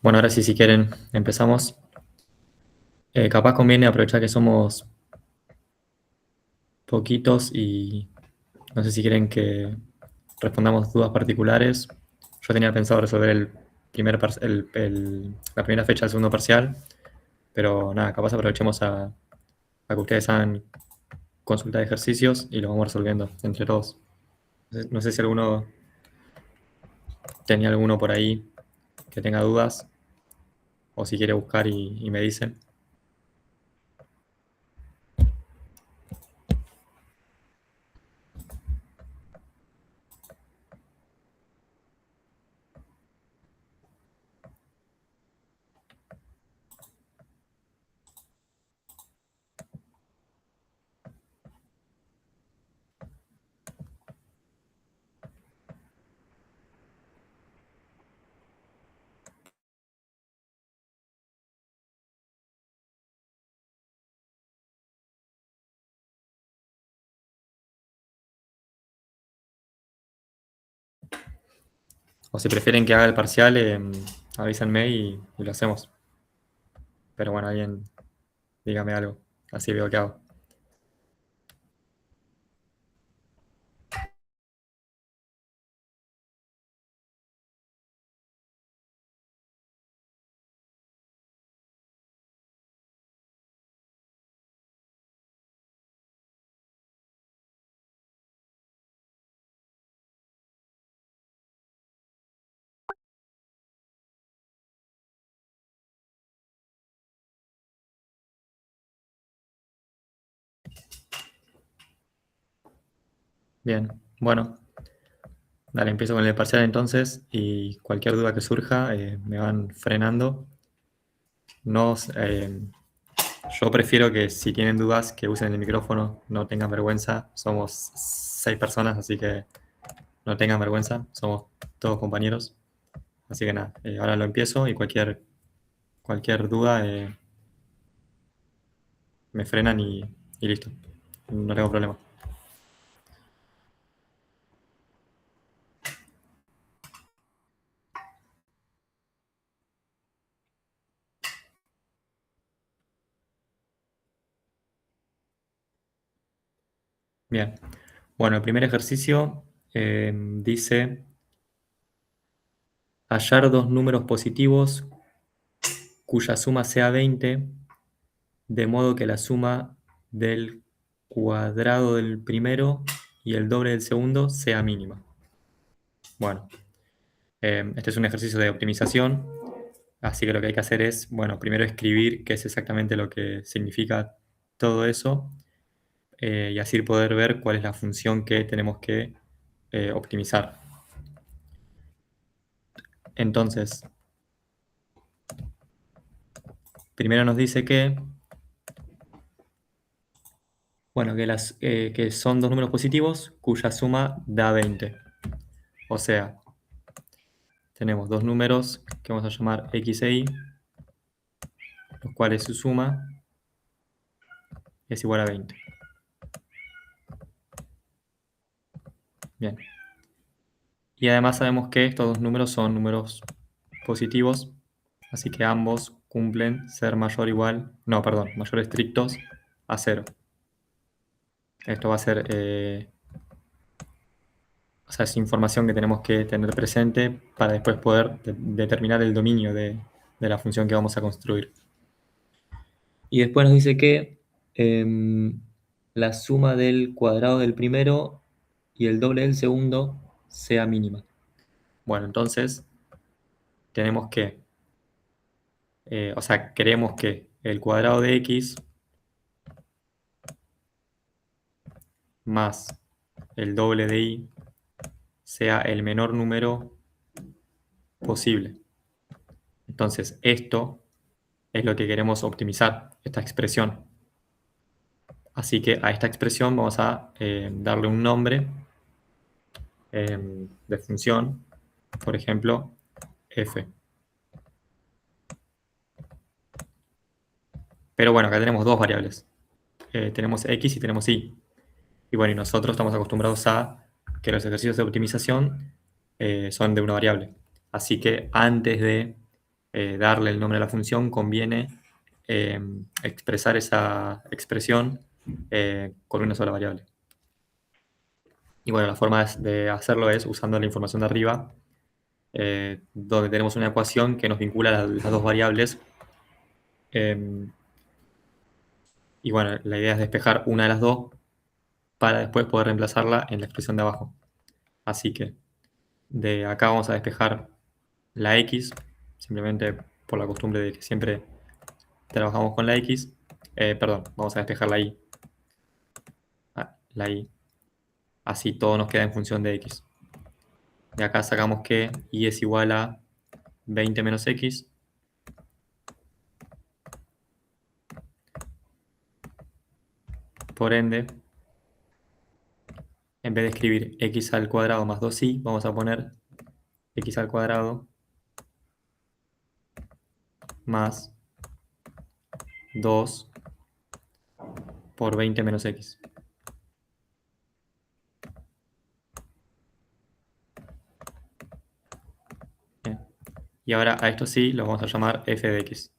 Bueno, ahora sí, si quieren, empezamos. Capaz conviene aprovechar que somos poquitos y no sé si quieren que respondamos dudas particulares. Yo tenía pensado resolver la primera fecha del segundo parcial, pero nada, capaz aprovechemos a que ustedes hagan consulta de ejercicios y lo vamos resolviendo entre todos. No sé si tenía alguno por ahí que tenga dudas o si quiere buscar y me dicen. O si prefieren que haga el parcial, avísenme y lo hacemos. Pero bueno, alguien dígame algo, así veo qué hago. Bien, bueno, dale, empiezo con el parcial entonces y cualquier duda que surja me van frenando. No, yo prefiero que si tienen dudas que usen el micrófono, no tengan vergüenza. Somos 6 personas, así que no tengan vergüenza, somos todos compañeros. Así que nada, ahora lo empiezo y cualquier duda me frenan y listo. No tengo problema. Bien. Bueno, el primer ejercicio dice hallar dos números positivos cuya suma sea 20, de modo que la suma del cuadrado del primero y el doble del segundo sea mínima. Bueno, este es un ejercicio de optimización, así que lo que hay que hacer es, bueno, primero escribir qué es exactamente lo que significa todo eso y así poder ver cuál es la función que tenemos que optimizar. Entonces, primero nos dice que, bueno, que son dos números positivos cuya suma da 20. O sea, tenemos dos números que vamos a llamar x e y, los cuales su suma es igual a 20. Bien. Y además sabemos que estos dos números son números positivos, así que ambos cumplen ser mayor o igual, no, perdón, mayor estrictos a 0. Esto va a ser, o sea, es información que tenemos que tener presente para después poder determinar el dominio de la función que vamos a construir. Y después nos dice que la suma del cuadrado del primero y el doble del segundo sea mínima. Bueno, entonces tenemos que, o sea, queremos que el cuadrado de x más el doble de y sea el menor número posible. Entonces, esto es lo que queremos optimizar, esta expresión. Así que a esta expresión vamos a darle un nombre de función, por ejemplo, f. Pero bueno, acá tenemos dos variables. Tenemos x y tenemos y. Y bueno, y nosotros estamos acostumbrados a que los ejercicios de optimización son de una variable. Así que antes de darle el nombre a la función, conviene expresar esa expresión con una sola variable. Y bueno, la forma de hacerlo es usando la información de arriba, donde tenemos una ecuación que nos vincula las dos variables. Y bueno, la idea es despejar una de las dos para después poder reemplazarla en la expresión de abajo. Así que de acá vamos a despejar la x, simplemente por la costumbre de que siempre trabajamos con la x. Perdón, vamos a despejar la y. La y. Así todo nos queda en función de x. De acá sacamos que y es igual a 20 menos x. Por ende, en vez de escribir x al cuadrado más 2y, vamos a poner x al cuadrado más 2 por 20 menos x. Bien. Y ahora a esto sí lo vamos a llamar f de x.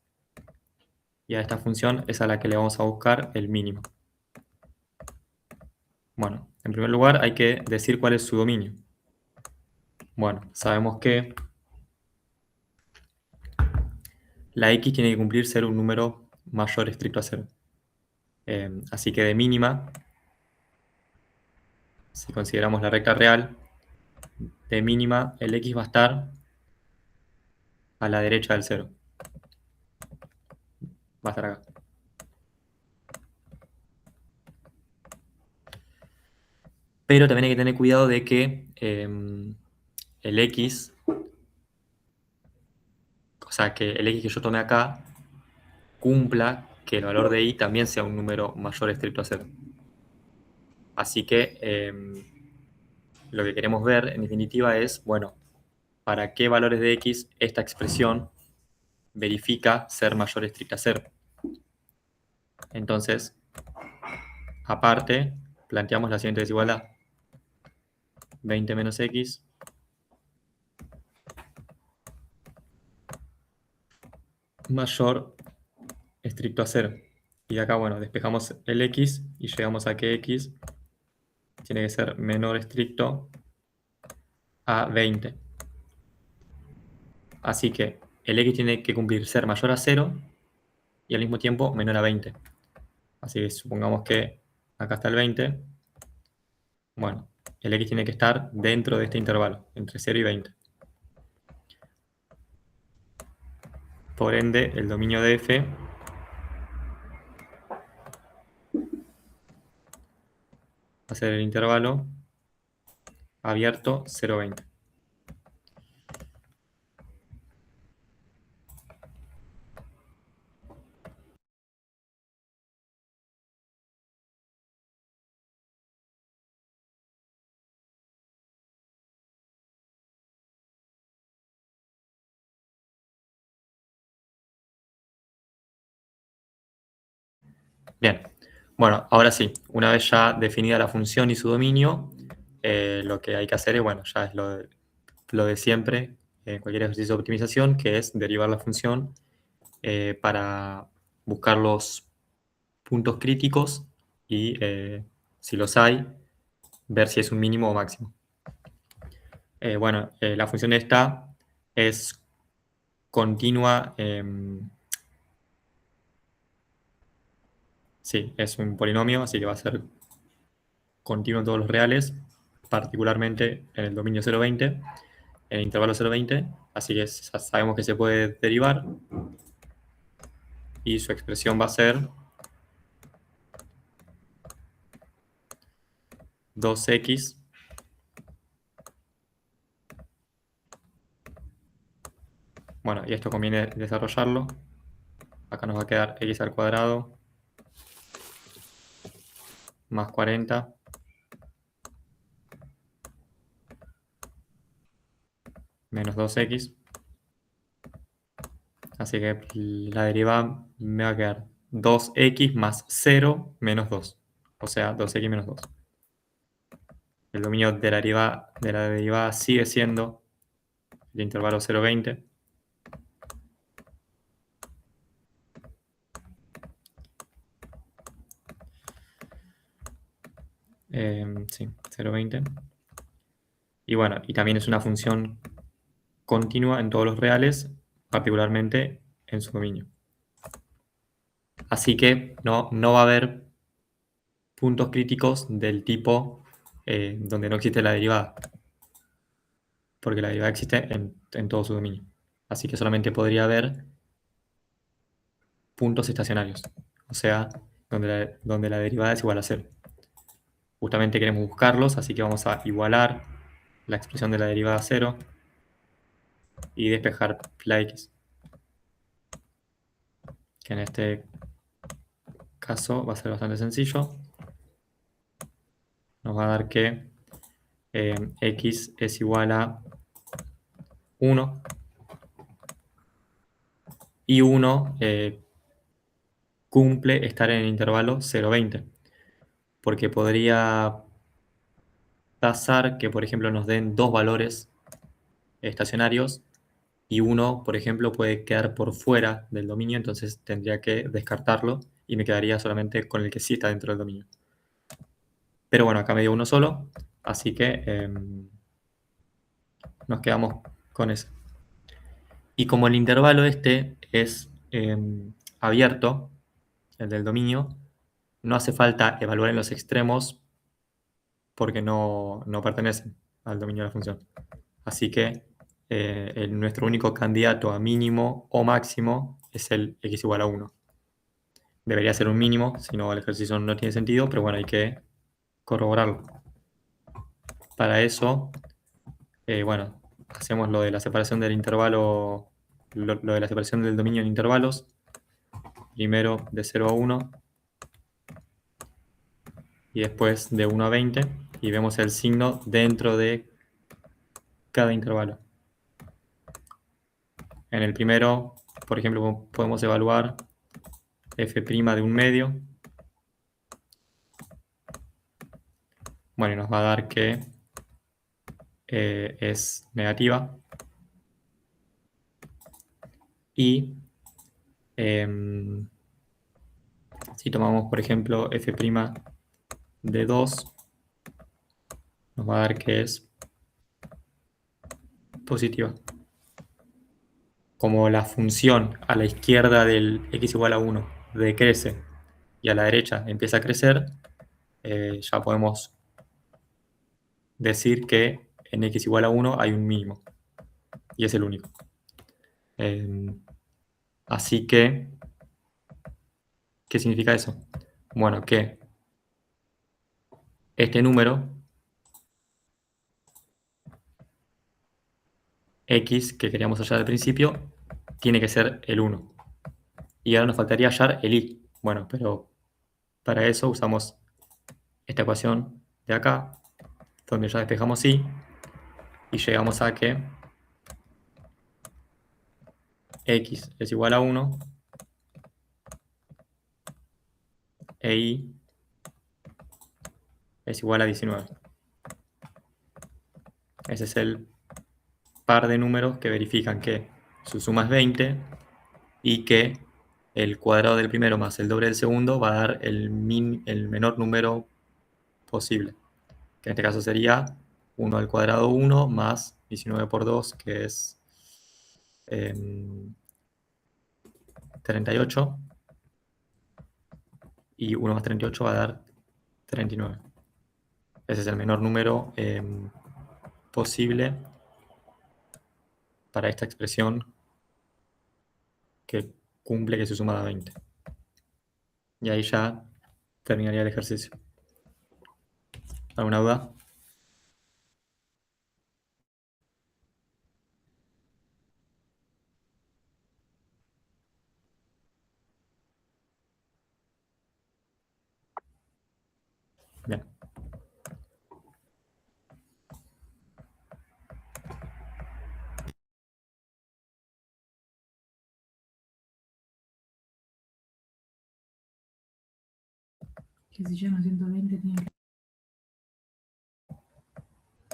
Y a esta función es a la que le vamos a buscar el mínimo. Bueno, en primer lugar hay que decir cuál es su dominio. Bueno, sabemos que la x tiene que cumplir ser un número mayor estricto a 0. Así que de mínima, si consideramos la recta real, de mínima el x va a estar a la derecha del 0. Va a estar acá. Pero también hay que tener cuidado de que el x, o sea, que el x que yo tome acá cumpla que el valor de y también sea un número mayor estricto a 0. Así que lo que queremos ver en definitiva es, bueno, para qué valores de x esta expresión verifica ser mayor estricta a 0. Entonces, aparte, planteamos la siguiente desigualdad. 20 menos x mayor estricto a 0. Y acá, bueno, despejamos el x y llegamos a que x tiene que ser menor estricto a 20. Así que el x tiene que cumplir ser mayor a 0 y al mismo tiempo menor a 20. Así que supongamos que acá está el 20. Bueno, el x tiene que estar dentro de este intervalo, entre 0 y 20. Por ende, el dominio de f va a ser el intervalo abierto 0,20. Bien, bueno, ahora sí, una vez ya definida la función y su dominio, lo que hay que hacer es, bueno, ya es lo de siempre en cualquier ejercicio de optimización, que es derivar la función para buscar los puntos críticos y, si los hay, ver si es un mínimo o máximo. Bueno, la función esta es continua. Sí, es un polinomio, así que va a ser continuo en todos los reales, particularmente en el dominio 0,20, en el intervalo 0,20, así que sabemos que se puede derivar y su expresión va a ser 2x bueno, y esto conviene desarrollarlo. Acá nos va a quedar x al cuadrado más 40 menos 2x. Así que la derivada me va a quedar 2x más 0 menos 2. O sea, 2x menos 2. El dominio de la derivada sigue siendo el intervalo 0,20. sí, 0,20. Y bueno, y también es una función continua en todos los reales, particularmente en su dominio. Así que no va a haber puntos críticos del tipo donde no existe la derivada, porque la derivada existe en todo su dominio. Así que solamente podría haber puntos estacionarios, o sea, donde la derivada es igual a 0. Justamente queremos buscarlos, así que vamos a igualar la expresión de la derivada a 0 y despejar la x, que en este caso va a ser bastante sencillo. Nos va a dar que x es igual a 1 y 1 cumple estar en el intervalo 0,20, porque podría pasar que, por ejemplo, nos den dos valores estacionarios y uno, por ejemplo, puede quedar por fuera del dominio, entonces tendría que descartarlo y me quedaría solamente con el que sí está dentro del dominio. Pero bueno, acá me dio uno solo, así que nos quedamos con eso. Y como el intervalo este es abierto, el del dominio, no hace falta evaluar en los extremos porque no pertenecen al dominio de la función. Así que nuestro único candidato a mínimo o máximo es el x igual a 1. Debería ser un mínimo, si no el ejercicio no tiene sentido, pero bueno, hay que corroborarlo. Para eso, bueno, hacemos lo de la separación del intervalo, lo de la separación del dominio en intervalos. Primero de 0 a 1 y después de 1 a 20 y vemos el signo dentro de cada intervalo. En el primero, por ejemplo, podemos evaluar f' de un medio. Bueno, y nos va a dar que es negativa. Y si tomamos, por ejemplo, f' de 2, nos va a dar que es positiva. Como la función a la izquierda del x igual a 1 decrece y a la derecha empieza a crecer, ya podemos decir que en x igual a 1 hay un mínimo, y es el único. Así que, ¿qué significa eso? Bueno, que este número, x, que queríamos hallar al principio, tiene que ser el 1. Y ahora nos faltaría hallar el y. Bueno, pero para eso usamos esta ecuación de acá, donde ya despejamos y llegamos a que x es igual a 1 e y es igual a 19. Ese es el par de números que verifican que su suma es 20 y que el cuadrado del primero más el doble del segundo va a dar el menor número posible, que en este caso sería 1 al cuadrado 1 más 19 por 2, que es 38, y 1 más 38 va a dar 39. Ese es el menor número posible para esta expresión que cumple que se suma a 20. Y ahí ya terminaría el ejercicio. ¿Alguna duda? Bien. Que si llegan a 120 tienen que...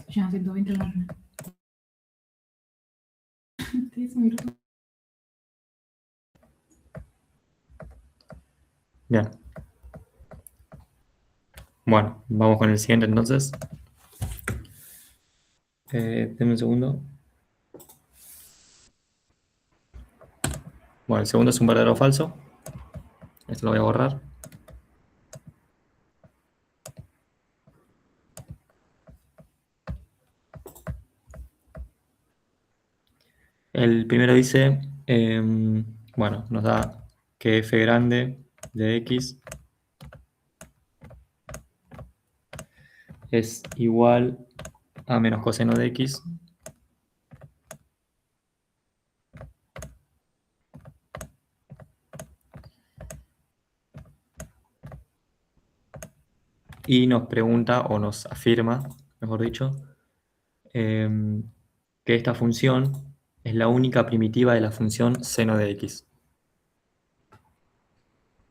Si llegan a 120 no. 10 minutos. Bien. Bueno, vamos con el siguiente entonces. Denme un segundo. Bueno, el segundo es un verdadero o falso. Esto lo voy a borrar. El primero dice, bueno, nos da que f grande de x es igual a menos coseno de x y nos pregunta o nos afirma, mejor dicho, que esta función es la única primitiva de la función seno de x.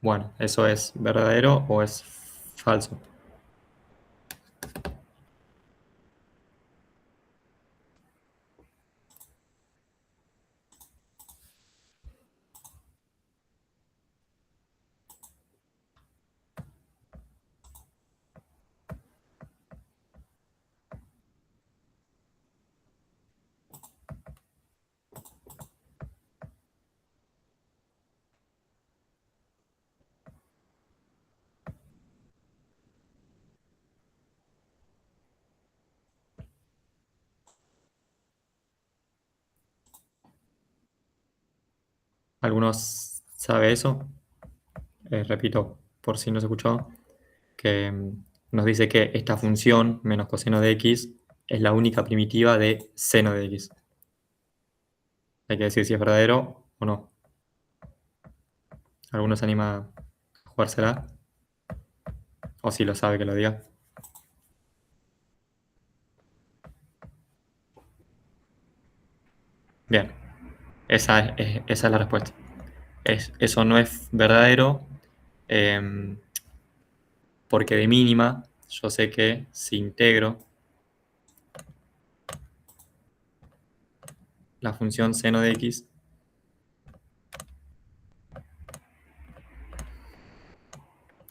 Bueno, ¿eso es verdadero o es falso? ¿Algunos sabe eso? Repito, por si no se escuchó, que nos dice que esta función menos coseno de x es la única primitiva de seno de x. Hay que decir si es verdadero o no. ¿Alguno se anima a jugársela? O si lo sabe que lo diga. Bien, esa es la respuesta. Eso no es verdadero em, porque de mínima yo sé que si integro la función seno de x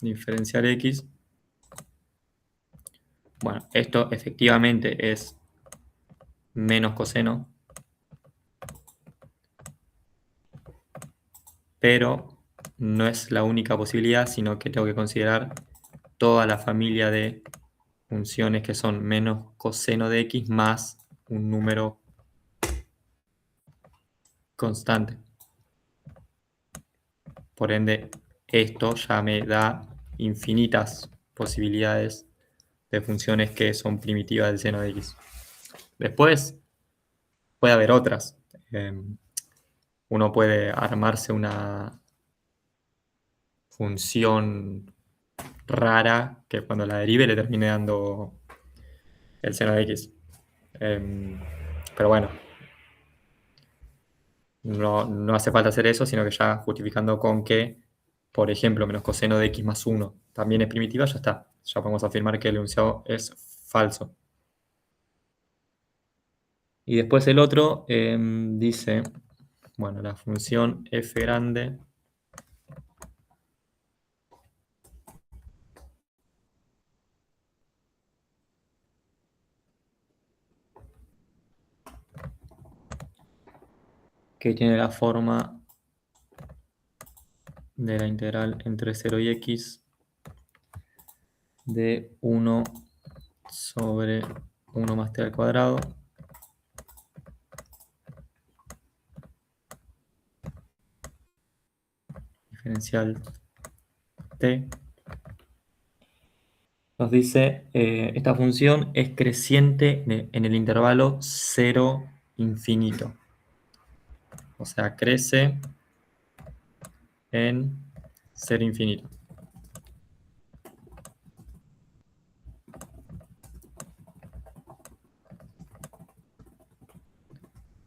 diferencial x, bueno, esto efectivamente es menos coseno, pero no es la única posibilidad, sino que tengo que considerar toda la familia de funciones que son menos coseno de x más un número constante. Por ende, esto ya me da infinitas posibilidades de funciones que son primitivas del seno de x. Después puede haber otras. Uno puede armarse una función rara que cuando la derive le termine dando el seno de x. Pero bueno, no hace falta hacer eso, sino que ya justificando con que, por ejemplo, menos coseno de x más 1 también es primitiva, ya está. Ya podemos afirmar que el enunciado es falso. Y después el otro dice, bueno, la función f grande que tiene la forma de la integral entre 0 y x de 1 sobre 1 más t al cuadrado diferencial t. Nos dice, esta función es creciente en el intervalo 0 infinito. O sea, crece en 0 infinito.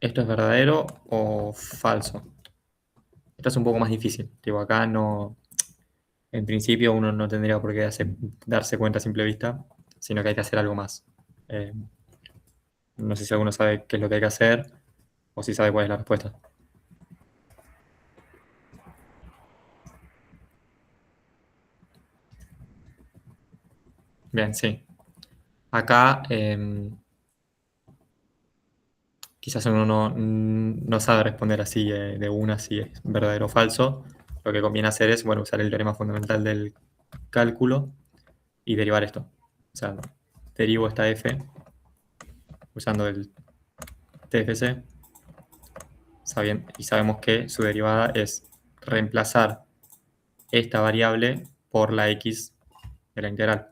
¿Esto es verdadero o falso? Esto es un poco más difícil. Digo, acá no, en principio uno no tendría por qué darse cuenta a simple vista, sino que hay que hacer algo más. Eh, no sé si alguno sabe qué es lo que hay que hacer o si sabe cuál es la respuesta. Bien, sí. Acá quizás uno no sabe responder así de una si es verdadero o falso. Lo que conviene hacer es, bueno, usar el teorema fundamental del cálculo y derivar esto. O sea, derivo esta f usando el TFC y sabemos que su derivada es reemplazar esta variable por la x de la integral.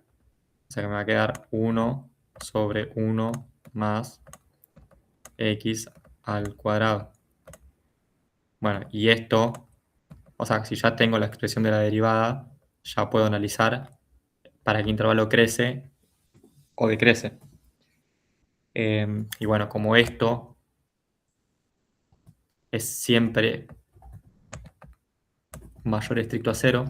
O sea que me va a quedar 1 sobre 1 más x al cuadrado. Bueno, y esto, o sea, si ya tengo la expresión de la derivada, ya puedo analizar para qué intervalo crece o decrece. Y bueno, como esto es siempre mayor estricto a 0,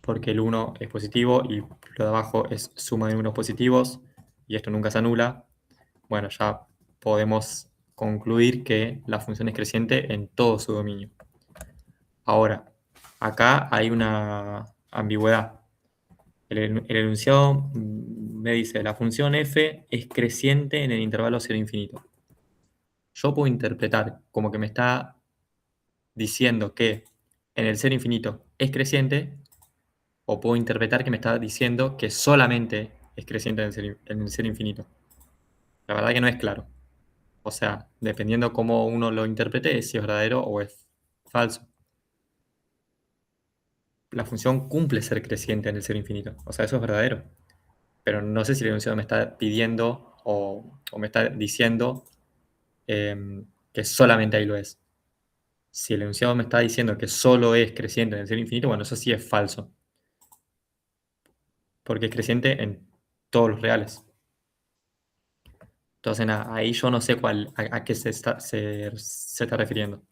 porque el 1 es positivo y lo de abajo es suma de números positivos, y esto nunca se anula, bueno, ya podemos concluir que la función es creciente en todo su dominio. Ahora, acá hay una ambigüedad. El enunciado me dice, la función f es creciente en el intervalo 0 infinito. Yo puedo interpretar como que me está diciendo que en el 0 infinito es creciente, o puedo interpretar que me está diciendo que solamente es creciente en el 0 infinito. La verdad que no es claro. O sea, dependiendo cómo uno lo interprete, si es verdadero o es falso. La función cumple ser creciente en el 0 infinito. O sea, eso es verdadero. Pero no sé si el enunciado me está pidiendo o me está diciendo que solamente ahí lo es. Si el enunciado me está diciendo que solo es creciente en el 0 infinito, bueno, eso sí es falso. Porque es creciente en todos los reales. Entonces, nada, ahí yo no sé a qué se está refiriendo.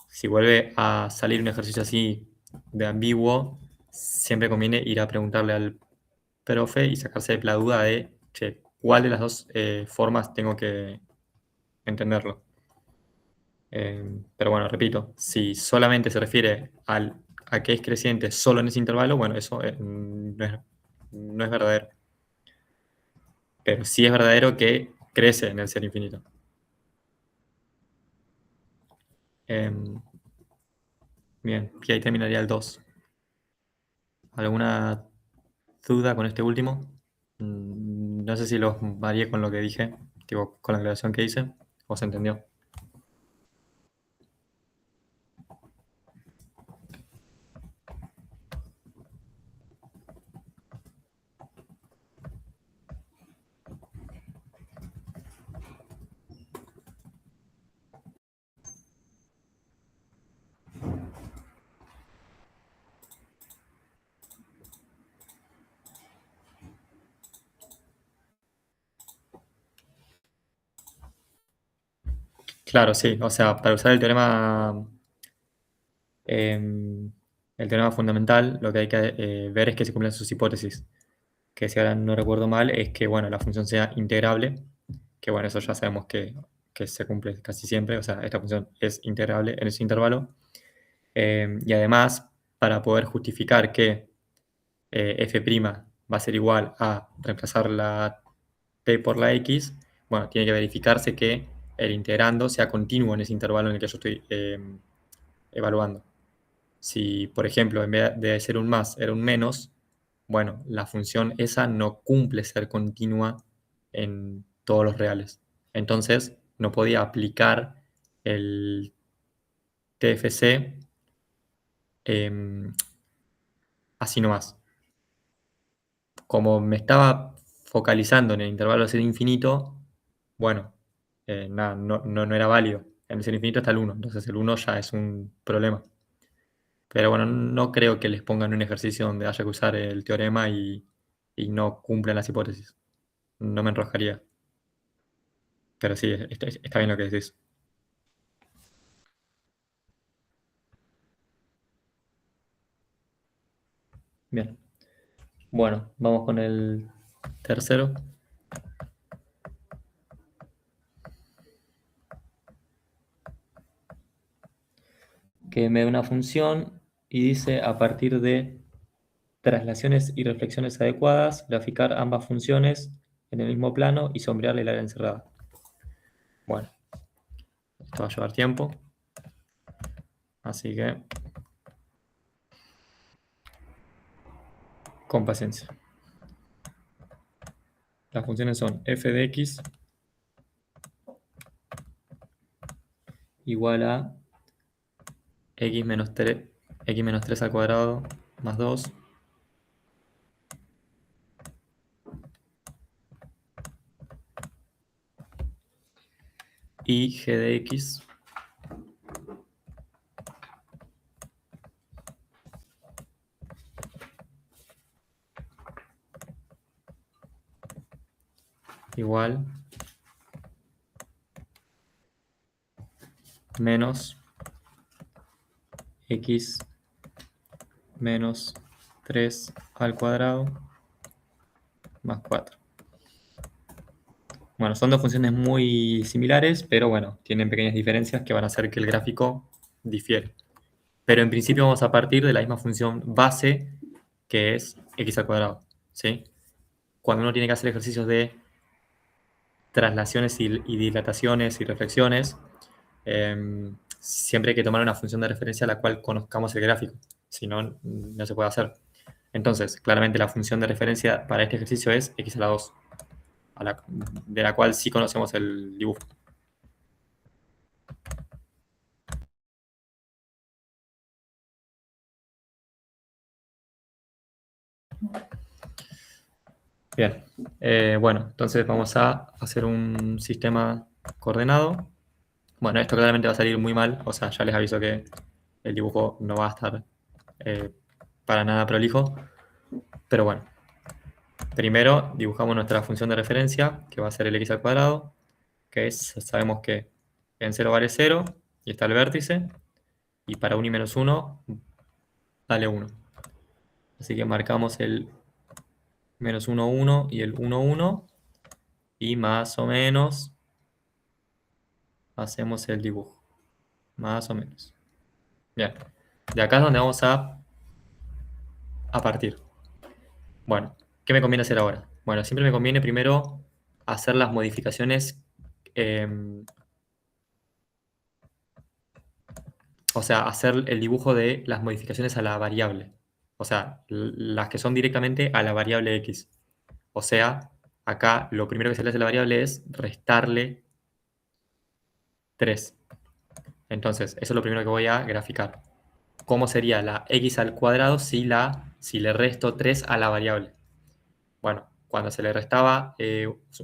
Si vuelve a salir un ejercicio así de ambiguo, siempre conviene ir a preguntarle al profe y sacarse la duda de, che, ¿cuál de las dos formas tengo que entenderlo? Pero bueno, repito, si solamente se refiere a que es creciente solo en ese intervalo, bueno, eso no es verdadero. Pero sí es verdadero que crece en el ser infinito. Bien, y ahí terminaría el 2. ¿Alguna duda con este último? No sé si los varié con lo que dije, tipo, con la aclaración que hice, o se entendió. Claro, sí, o sea, para usar el teorema fundamental, lo que hay que ver es que se cumplan sus hipótesis. Que si ahora no recuerdo mal, es que bueno, la función sea integrable, que bueno, eso ya sabemos que se cumple casi siempre, o sea, esta función es integrable en ese intervalo. Y además, para poder justificar que f' va a ser igual a reemplazar la t por la x, bueno, tiene que verificarse que el integrando sea continuo en ese intervalo en el que yo estoy evaluando. Si, por ejemplo, en vez de ser un más era un menos, bueno, la función esa no cumple ser continua en todos los reales. Entonces, no podía aplicar el TFC así nomás. Como me estaba focalizando en el intervalo ser infinito, bueno, nada, no era válido. En el ser infinito está el 1, entonces el 1 ya es un problema. Pero bueno, no creo que les pongan un ejercicio donde haya que usar el teorema y no cumplan las hipótesis. No me enroscaría. Pero sí, está bien lo que decís. Bien. Bueno, vamos con el tercero. Que me da una función y dice a partir de traslaciones y reflexiones adecuadas, graficar ambas funciones en el mismo plano y sombrearle el área encerrada. Bueno, esto va a llevar tiempo, así que con paciencia. Las funciones son f de x igual a x menos 3 al cuadrado más 2 y g de x igual menos x menos 3 al cuadrado más 4. Bueno, son dos funciones muy similares, pero bueno, tienen pequeñas diferencias que van a hacer que el gráfico difiere. Pero en principio vamos a partir de la misma función base, que es x al cuadrado, ¿sí? Cuando uno tiene que hacer ejercicios de traslaciones y dilataciones y reflexiones, siempre hay que tomar una función de referencia a la cual conozcamos el gráfico, si no, no se puede hacer. Entonces, claramente la función de referencia para este ejercicio es x a la 2, de la cual sí conocemos el dibujo. Bien, bueno, entonces vamos a hacer un sistema coordenado. Bueno, esto claramente va a salir muy mal, o sea, ya les aviso que el dibujo no va a estar para nada prolijo, pero bueno. Primero dibujamos nuestra función de referencia, que va a ser el x al cuadrado, que es, sabemos que en 0 vale 0, y está el vértice, y para 1 y menos 1 vale 1. Así que marcamos el menos 1, 1 y el 1, 1, y más o menos hacemos el dibujo. Más o menos. Bien, de acá es donde vamos a partir. Bueno, ¿qué me conviene hacer ahora? Bueno, siempre me conviene primero hacer las modificaciones, o sea, hacer el dibujo de las modificaciones a la variable. O sea, las que son directamente a la variable x. O sea, acá lo primero que se le hace a la variable es restarle 3. Entonces, eso es lo primero que voy a graficar. ¿Cómo sería la x al cuadrado si le resto 3 a la variable? Bueno, cuando se le restaba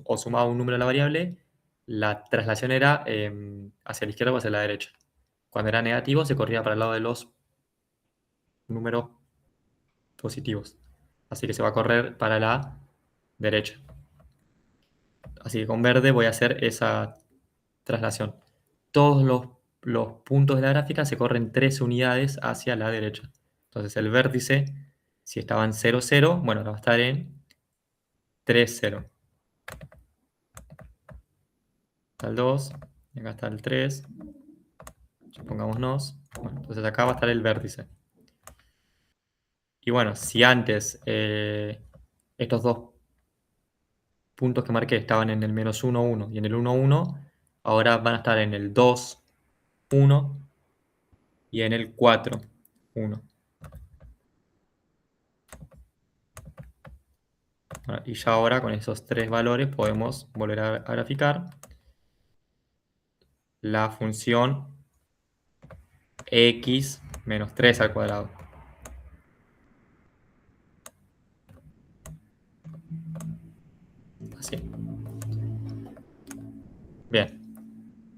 o sumaba un número a la variable, la traslación era hacia la izquierda o hacia la derecha. Cuando era negativo, se corría para el lado de los números positivos. Así que se va a correr para la derecha. Así que con verde voy a hacer esa traslación. Todos los puntos de la gráfica se corren 3 unidades hacia la derecha. Entonces el vértice, si estaba en 0, 0, bueno, ahora va a estar en 3, 0. Está el 2, y acá está el 3. Pongámonos. Bueno, entonces acá va a estar el vértice. Y bueno, si antes estos dos puntos que marqué estaban en el menos 1, 1 y en el 1, 1, ahora van a estar en el 2, 1 y en el 4, 1. Bueno, y ya ahora con esos tres valores podemos volver a graficar la función x menos 3 al cuadrado. Así. Bien.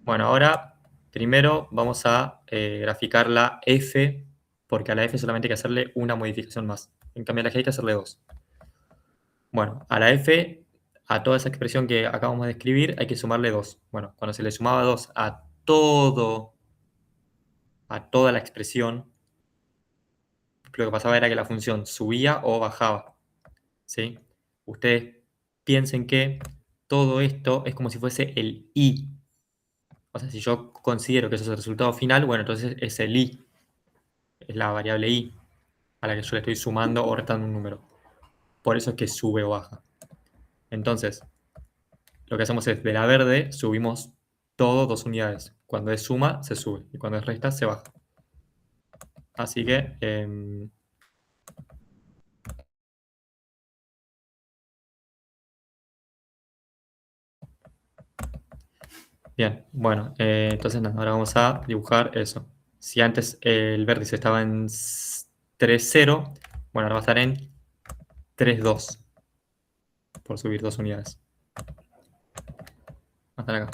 Bueno, ahora primero vamos a graficar la f, porque a la f solamente hay que hacerle una modificación más. En cambio a la g hay que hacerle dos. Bueno, a la f, a toda esa expresión que acabamos de escribir, hay que sumarle 2. Bueno, cuando se le sumaba 2 a toda la expresión, lo que pasaba era que la función subía o bajaba. ¿Sí? Ustedes piensen que todo esto es como si fuese el i. O sea, si yo considero que eso es el resultado final, bueno, entonces es el i, es la variable i. a la que yo le estoy sumando o restando un número. Por eso es que sube o baja. Entonces, lo que hacemos es, de la verde subimos todo 2 unidades. Cuando es suma, se sube. Y cuando es resta, se baja. Así que... bien, bueno, entonces nada, ahora vamos a dibujar eso. Si antes el vértice estaba en 3, 0, bueno, ahora va a estar en 3, 2, por subir 2 unidades. Va a estar acá.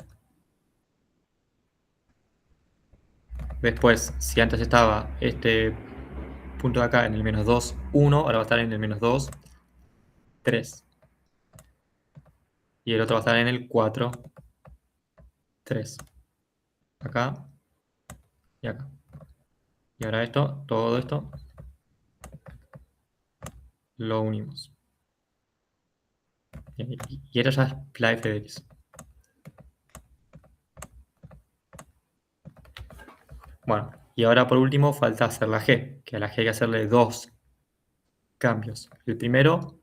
Después, si antes estaba este punto de acá en el menos 2, 1, ahora va a estar en el menos 2, 3. Y el otro va a estar en el 4, 3. Acá y acá. Y ahora esto, todo esto, lo unimos. Y esta ya es la f de x. Bueno, y ahora por último falta hacer la g, que a la g hay que hacerle 2 cambios. El primero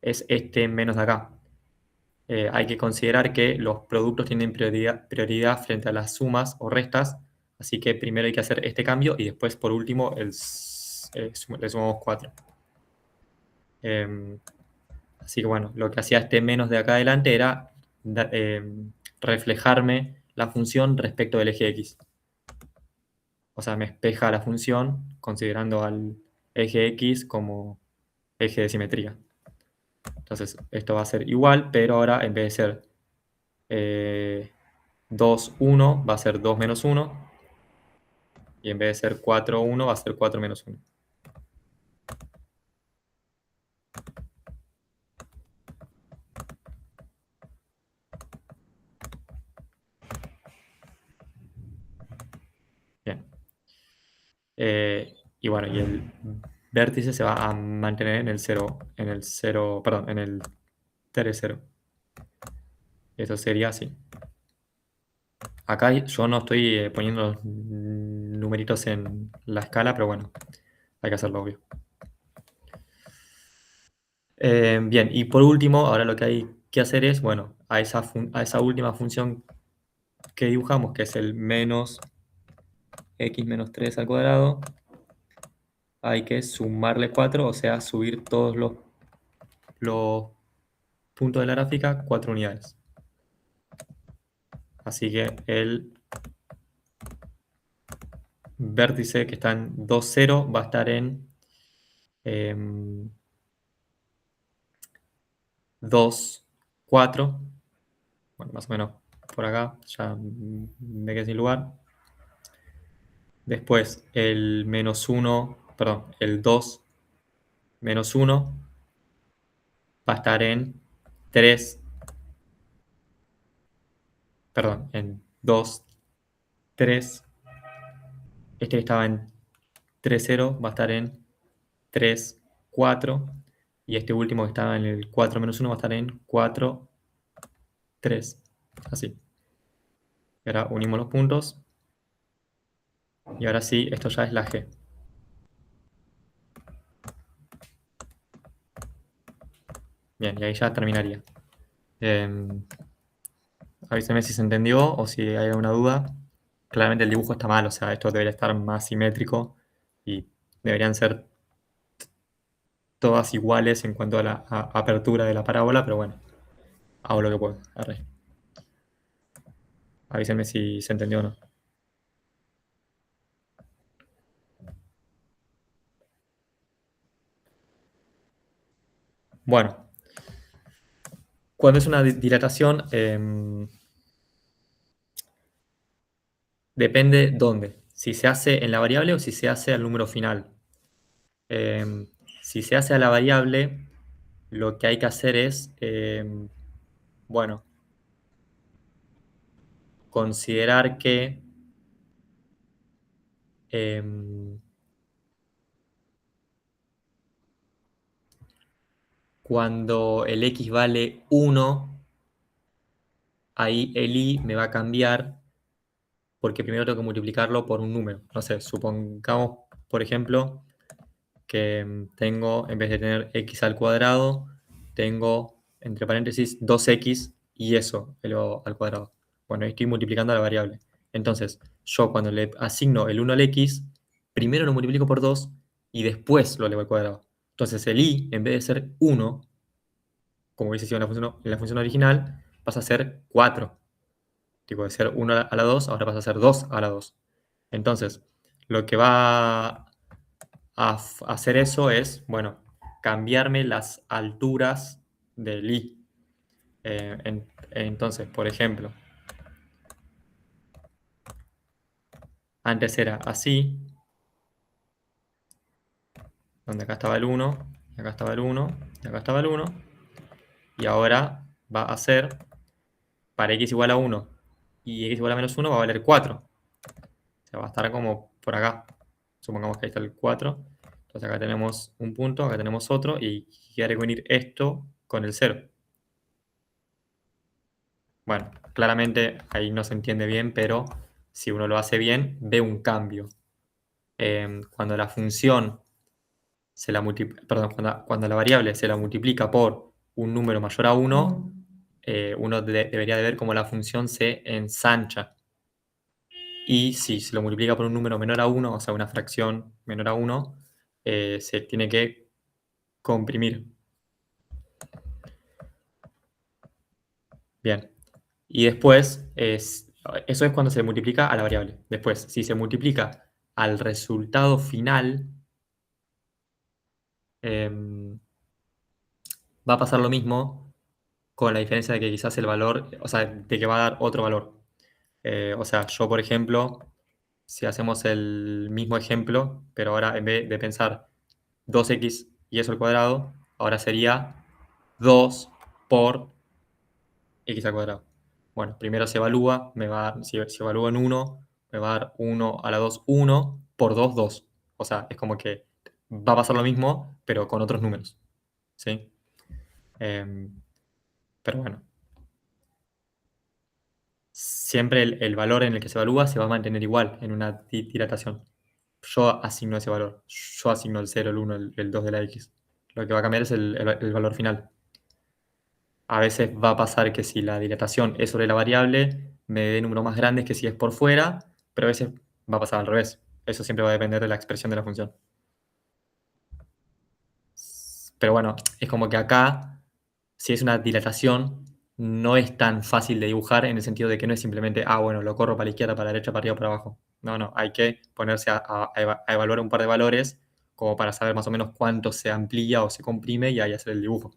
es este menos de acá. Hay que considerar que los productos tienen prioridad frente a las sumas o restas, así que primero hay que hacer este cambio y después por último le sumamos 4. Así que bueno, lo que hacía este menos de acá adelante era reflejarme la función respecto del eje X. O sea, me espeja la función considerando al eje X como eje de simetría. Entonces, esto va a ser igual, pero ahora en vez de ser 2, 1, va a ser 2 menos 1. Y en vez de ser 4, 1, va a ser 4 menos 1. Bien. Y bueno, y el vértice se va a mantener en el 0, perdón, en el 3, 0. Eso sería así. Acá yo no estoy poniendo los numeritos en la escala, pero bueno, hay que hacerlo obvio. Bien, y por último, ahora lo que hay que hacer es, bueno, a esa última función que dibujamos, que es el menos x menos 3 al cuadrado, hay que sumarle 4, o sea, subir todos los puntos de la gráfica 4 unidades. Así que el vértice que está en 2, 0 va a estar en 2, 4. Bueno, más o menos por acá, ya me quedé sin lugar. Después el menos 1, perdón, el 2 menos 1 va a estar en 3, perdón, en 2, 3. Este que estaba en 3, 0 va a estar en 3, 4. Y este último que estaba en el 4 menos 1 va a estar en 4, 3. Así. Y ahora unimos los puntos. Y ahora sí, esto ya es la G. Bien, y ahí ya terminaría. Avísenme si se entendió o si hay alguna duda. Claramente el dibujo está mal, o sea, esto debería estar más simétrico y deberían ser todas iguales en cuanto a la apertura de la parábola, pero bueno, hago lo que puedo. Arre. Avísenme si se entendió o no. Bueno, cuando es una dilatación, depende dónde. Si se hace en la variable o si se hace al número final. Si se hace a la variable, lo que hay que hacer es, bueno, considerar que cuando el x vale 1, ahí el y me va a cambiar porque primero tengo que multiplicarlo por un número. No sé, supongamos, por ejemplo, que tengo, en vez de tener x al cuadrado, tengo, entre paréntesis, 2x y eso elevado al cuadrado. Bueno, estoy multiplicando a la variable. Entonces, yo cuando le asigno el 1 al x, primero lo multiplico por 2 y después lo elevo al cuadrado. Entonces, el y, en vez de ser 1, como hubiese sido en la función original, pasa a ser 4. Tipo, de ser 1 a la 2, ahora pasa a ser 2 a la 2. Entonces, lo que va a hacer eso es, bueno, cambiarme las alturas del i. Entonces, por ejemplo, antes era así, donde acá estaba el 1, y acá estaba el 1, y acá estaba el 1, y ahora va a ser, para x igual a 1 y x igual a menos 1 va a valer 4. O sea, va a estar como por acá. Supongamos que ahí está el 4. Entonces acá tenemos un punto, acá tenemos otro, y quiere unir esto con el 0. Bueno, claramente ahí no se entiende bien, pero si uno lo hace bien, ve un cambio. Cuando la función cuando la variable se la multiplica por un número mayor a 1, uno debería de ver cómo la función se ensancha. Y si se lo multiplica por un número menor a 1, o sea, una fracción menor a 1, se tiene que comprimir. Bien. Y después, eso es cuando se multiplica a la variable. Después, si se multiplica al resultado final, va a pasar lo mismo, con la diferencia de que quizás el valor, o sea, de que va a dar otro valor. O sea, yo, por ejemplo, si hacemos el mismo ejemplo, pero ahora en vez de pensar 2x y eso al cuadrado, ahora sería 2 por x al cuadrado. Bueno, primero se evalúa, si evalúo en 1, me va a dar 1 a la 2, 1, por 2, 2. O sea, es como que va a pasar lo mismo, pero con otros números. ¿Sí? Pero bueno. Siempre el valor en el que se evalúa se va a mantener igual en una dilatación. Yo asigno ese valor. Yo asigno el 0, el 1, el 2 de la x. Lo que va a cambiar es el valor final. A veces va a pasar que si la dilatación es sobre la variable, me dé números más grandes que si es por fuera, pero a veces va a pasar al revés. Eso siempre va a depender de la expresión de la función. Pero bueno, es como que acá, si es una dilatación, no es tan fácil de dibujar en el sentido de que no es simplemente, bueno, lo corro para la izquierda, para la derecha, para arriba, para abajo. No, hay que ponerse a evaluar un par de valores como para saber más o menos cuánto se amplía o se comprime y ahí hacer el dibujo.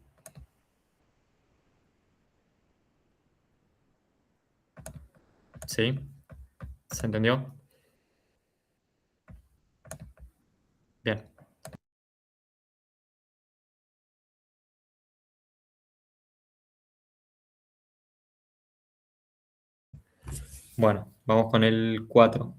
¿Sí? ¿Se entendió? Bien. Bueno, vamos con el 4.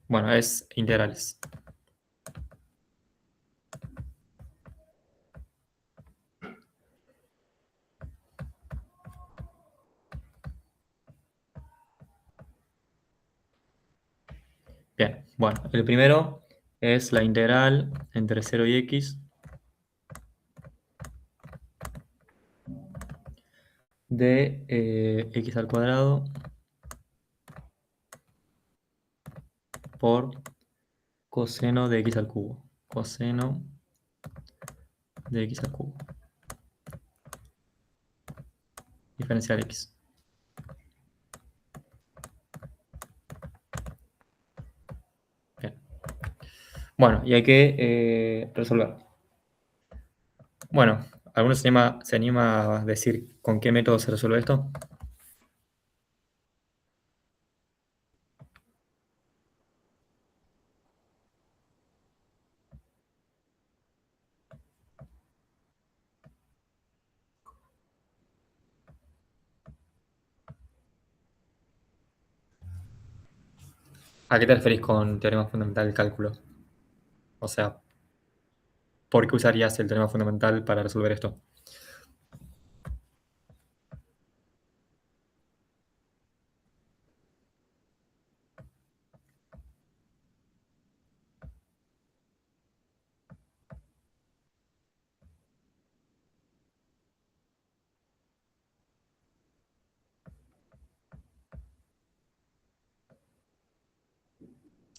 Bueno, es integrales. Bien, bueno, el primero es la integral entre 0 y x de x al cuadrado por coseno de x al cubo. Coseno de x al cubo. Diferencial x. Bien. Bueno, y hay que resolver. Bueno, ¿alguno se anima a decir con qué método se resuelve esto? ¿A qué te referís con teorema fundamental del cálculo? O sea, ¿por qué usarías el teorema fundamental para resolver esto?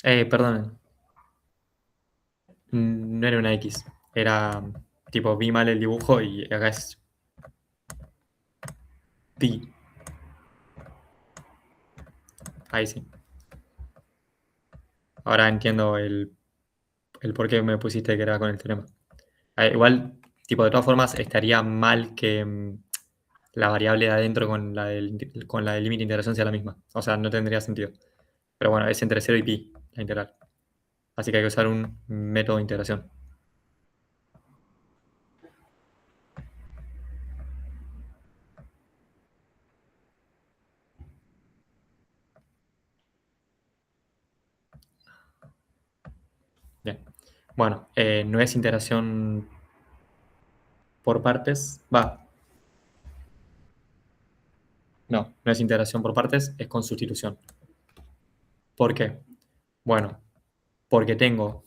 Perdón. No era una X. Era tipo, vi mal el dibujo y acá es pi. Ahí sí. Ahora entiendo el por qué me pusiste que era con el teorema. Igual, tipo, de todas formas, estaría mal que la variable de adentro con la del límite de integración sea la misma. O sea, no tendría sentido. Pero bueno, es entre 0 y pi la integral. Así que hay que usar un método de integración. Bien. Bueno, no es integración por partes. No es integración por partes, es con sustitución. ¿Por qué? Bueno, porque tengo,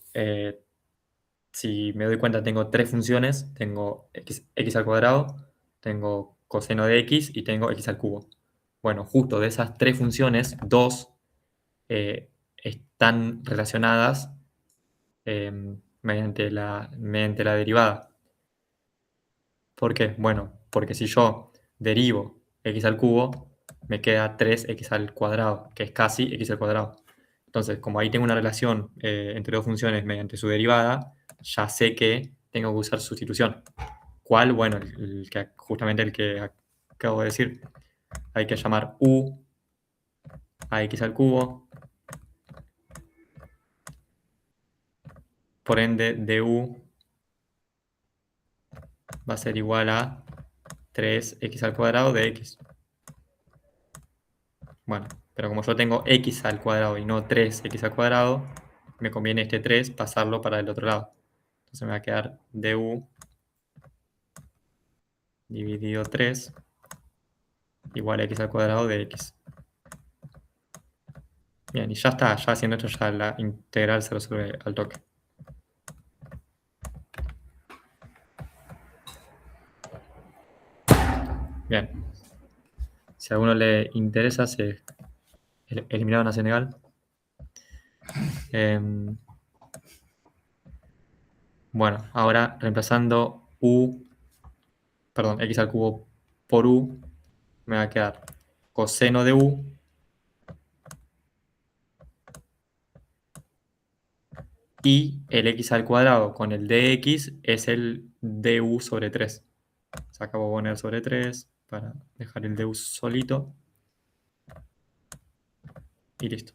si me doy cuenta, tengo tres funciones. Tengo x al cuadrado, tengo coseno de x y tengo x al cubo. Bueno, justo de esas tres funciones, dos están relacionadas mediante la derivada. ¿Por qué? Bueno, porque si yo derivo x al cubo, me queda 3x al cuadrado, que es casi x al cuadrado. Entonces, como ahí tengo una relación entre dos funciones mediante su derivada, ya sé que tengo que usar sustitución. ¿Cuál? Bueno, justamente el que acabo de decir. Hay que llamar u a x al cubo. Por ende, du va a ser igual a 3x al cuadrado de x. Bueno, pero como yo tengo x al cuadrado y no 3x al cuadrado, me conviene este 3 pasarlo para el otro lado. Entonces me va a quedar du dividido 3 igual a x al cuadrado de x. Bien, y ya está, ya haciendo esto ya la integral se resuelve al toque. Bien. Si a alguno le interesa, se eliminaron a Senegal. Bueno, ahora reemplazando x al cubo por u, me va a quedar coseno de u y el x al cuadrado con el dx es el du sobre 3. Se acabó de poner sobre 3 para dejar el du solito. Y listo.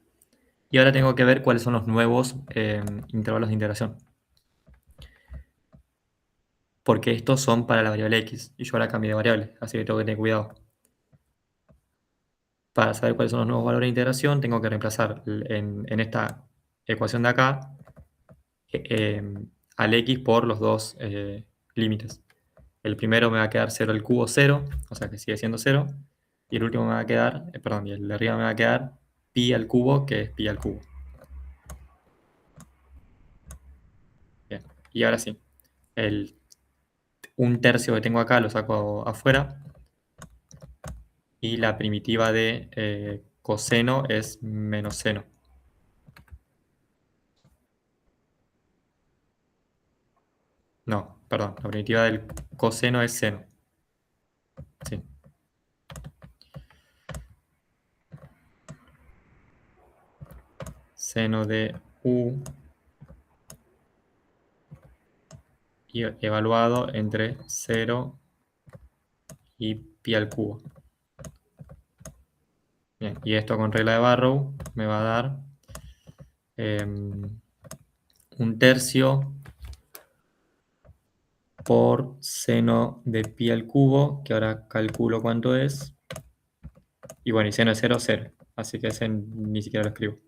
Y ahora tengo que ver cuáles son los nuevos intervalos de integración. Porque estos son para la variable x. Y yo ahora cambié de variable, así que tengo que tener cuidado. Para saber cuáles son los nuevos valores de integración, tengo que reemplazar en esta ecuación de acá al x por los dos límites. El primero me va a quedar 0 al cubo 0, o sea que sigue siendo 0. Y el último me va a quedar, y el de arriba me va a quedar pi al cubo, que es pi al cubo. Bien, y ahora sí, un tercio que tengo acá lo saco afuera. Y la primitiva de coseno es menos seno. No, perdón, la primitiva del coseno es seno. Sí. Seno de u y evaluado entre 0 y pi al cubo. Bien, y esto con regla de Barrow me va a dar un tercio por seno de pi al cubo, que ahora calculo cuánto es. Y bueno, y seno de 0, 0. Así que ese ni siquiera lo escribo.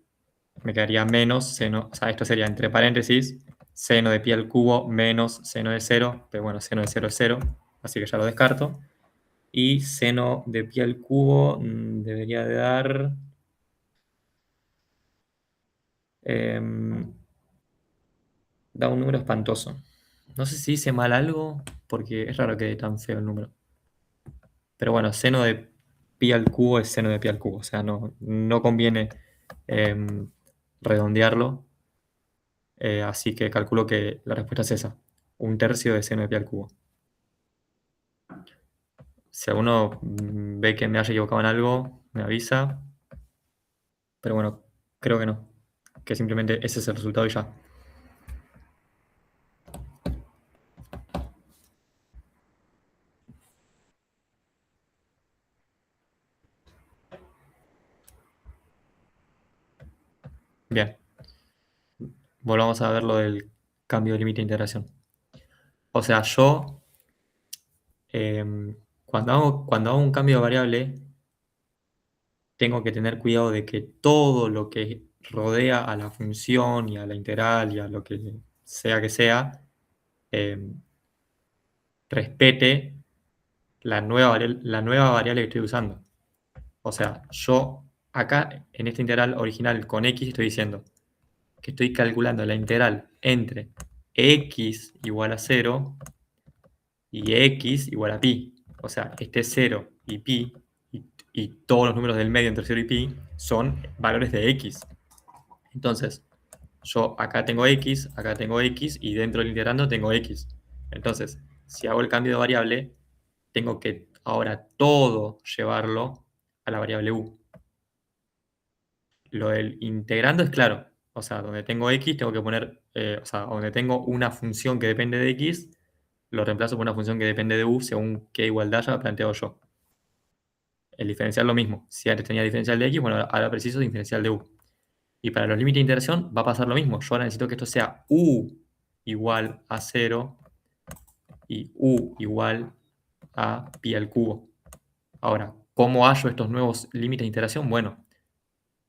Me quedaría menos seno, o sea, esto sería entre paréntesis, seno de pi al cubo menos seno de 0, pero bueno, seno de 0 es 0, así que ya lo descarto. Y seno de pi al cubo debería de dar... da un número espantoso. No sé si hice mal algo, porque es raro que dé tan feo el número. Pero bueno, seno de pi al cubo es seno de pi al cubo, o sea, no conviene redondearlo. Así que calculo que la respuesta es esa, 1/3 de seno de pi al cubo. Si alguno ve que me haya equivocado en algo, me avisa. Pero bueno, creo que no. Que simplemente ese es el resultado y ya. Bien. Volvamos a ver lo del cambio de límite de integración. O sea, yo cuando hago un cambio de variable, tengo que tener cuidado de que todo lo que rodea a la función y a la integral y a lo que sea, respete la nueva variable que estoy usando. O sea, yo acá en esta integral original con x estoy diciendo que estoy calculando la integral entre x igual a 0 y x igual a pi. O sea, este 0 y pi y todos los números del medio entre 0 y pi son valores de x. Entonces, yo acá tengo x y dentro del integrando tengo x. Entonces, si hago el cambio de variable, tengo que ahora todo llevarlo a la variable u. Lo del integrando es claro. O sea, donde tengo x tengo que poner, o sea, donde tengo una función que depende de x, lo reemplazo por una función que depende de u según qué igualdad ya planteo yo. El diferencial lo mismo. Si antes tenía diferencial de x, bueno, ahora preciso diferencial de u. Y para los límites de integración va a pasar lo mismo. Yo ahora necesito que esto sea u igual a 0 y u igual a pi al cubo. Ahora, ¿cómo hallo estos nuevos límites de integración? Bueno,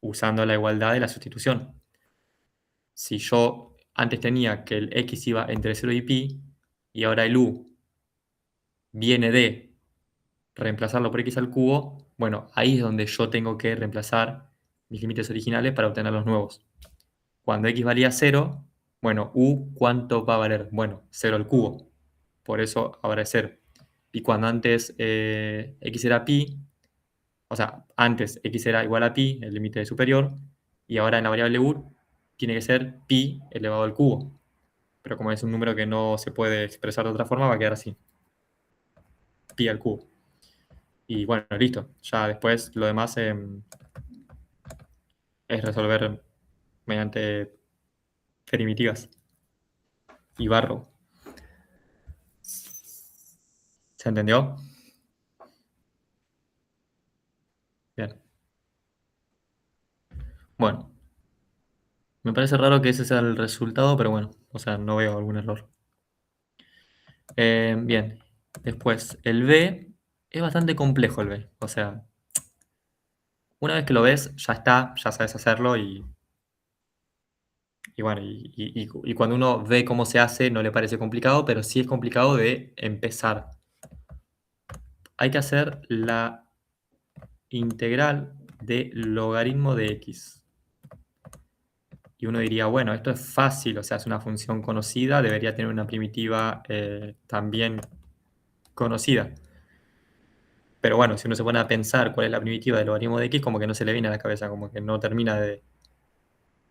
usando la igualdad de la sustitución. Si yo antes tenía que el x iba entre 0 y pi, y ahora el u viene de reemplazarlo por x al cubo, bueno, ahí es donde yo tengo que reemplazar mis límites originales para obtener los nuevos. Cuando x valía 0, bueno, u, ¿cuánto va a valer? Bueno, 0 al cubo. Por eso ahora es 0. Y cuando antes x era pi, o sea, antes x era igual a pi, el límite superior, y ahora en la variable u tiene que ser pi elevado al cubo. Pero como es un número que no se puede expresar de otra forma, va a quedar así. Pi al cubo. Y bueno, listo. Ya después lo demás es resolver mediante primitivas y barro. ¿Se entendió? Bien. Bueno, me parece raro que ese sea el resultado, pero bueno, o sea, no veo algún error. Bien, después el B es bastante complejo el B. O sea, una vez que lo ves, ya está, ya sabes hacerlo y bueno, y cuando uno ve cómo se hace, no le parece complicado, pero sí es complicado de empezar. Hay que hacer la integral de logaritmo de x. Y uno diría, bueno, esto es fácil, o sea, es una función conocida, debería tener una primitiva también conocida. Pero bueno, si uno se pone a pensar cuál es la primitiva del logaritmo de x, como que no se le viene a la cabeza, como que no termina de...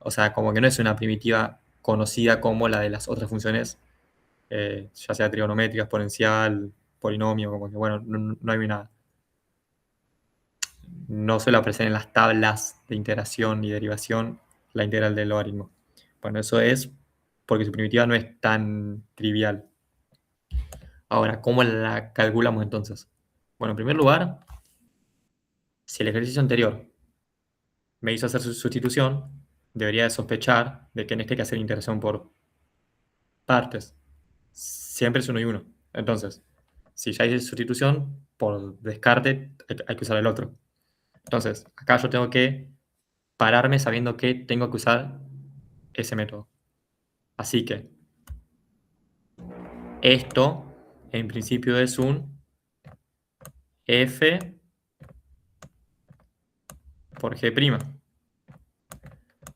O sea, como que no es una primitiva conocida como la de las otras funciones, ya sea trigonométrica, exponencial, polinomio, como que bueno, no hay una... No suele aparecer en las tablas de integración y derivación la integral del logaritmo. Bueno, eso es porque su primitiva no es tan trivial. Ahora, ¿cómo la calculamos entonces? Bueno, en primer lugar, si el ejercicio anterior me hizo hacer su sustitución, debería de sospechar de que en este hay que hacer integración por partes. Siempre es uno y uno. Entonces, si ya hice sustitución, por descarte hay que usar el otro. Entonces, acá yo tengo que pararme sabiendo que tengo que usar ese método. Así que esto en principio es un f por g'. O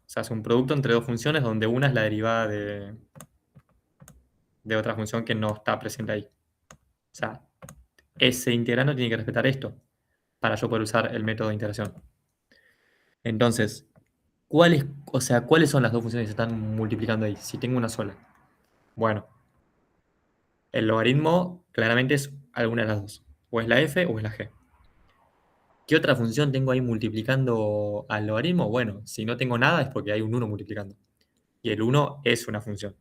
sea, es un producto entre dos funciones donde una es la derivada de otra función que no está presente ahí. O sea, ese integrando tiene que respetar esto para yo poder usar el método de integración. Entonces, ¿Cuáles son las dos funciones que se están multiplicando ahí? Si tengo una sola. Bueno, el logaritmo claramente es alguna de las dos. O es la f o es la g. ¿Qué otra función tengo ahí multiplicando al logaritmo? Bueno, si no tengo nada es porque hay un 1 multiplicando. Y el 1 es una función.